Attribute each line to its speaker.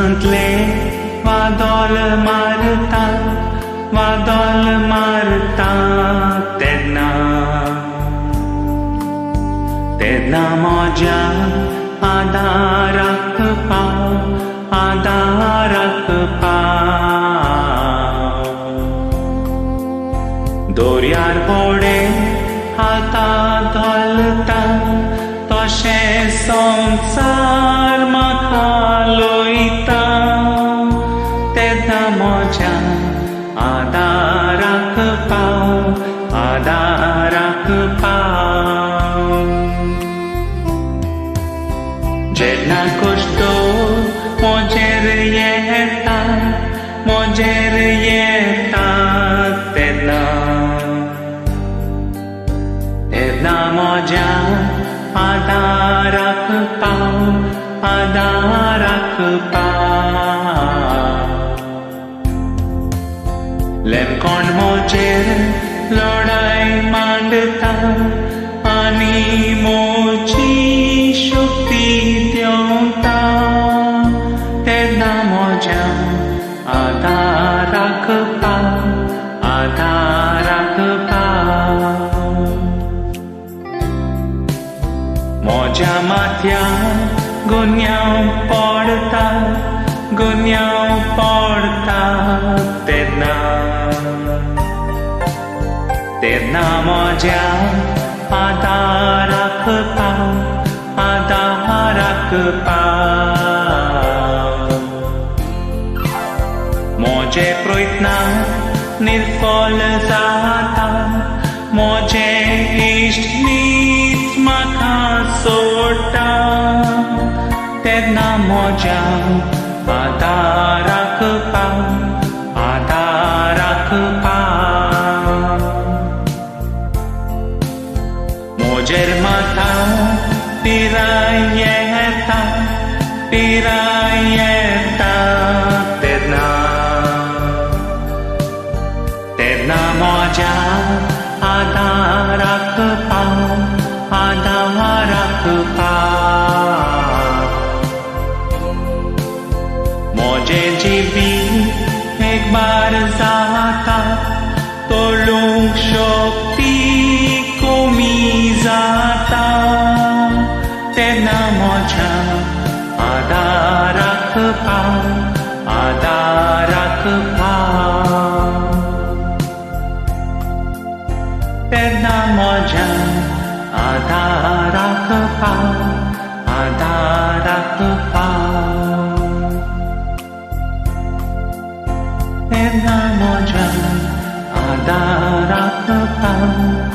Speaker 1: दिसांतले वादोल मारता तेन्ना म्हज्या आदाराक पाव दोर्यार बोडे हातां धोलता तशें संवसार म्हाका लोयता तेन्ना म्हज्या आदाराक पाव जेन्ना कश्टो म्हजेर येता तेन्ना म्हज्या आदाराक पाव लेमकोण म्हजेर लढाई मांडता आनी मोची शक्ती देंवता तेन्ना म्हज्या आदाराक पाव म्हज्या माथ्यार गुन्यांव पडता तेन्ना म्हज्या आदाराक पाव म्हजे प्रयत्न निर्फल जाता म्हजे इश्ट नीच म्हाका सोडटा तेन्ना म्हज्या आदाराक पाव म्हजेर माथा पिराय येता तेन्ना म्हज्या आदाराक पाव म्हजे जिवी एक बार जाता तोडूंक शक्ती कमी जाता तेन्ना म्हज्या आदाराक पाव तेन्ना म्हज्या आदाराक पाव तेन्ना म्हज्या आदाराक पाव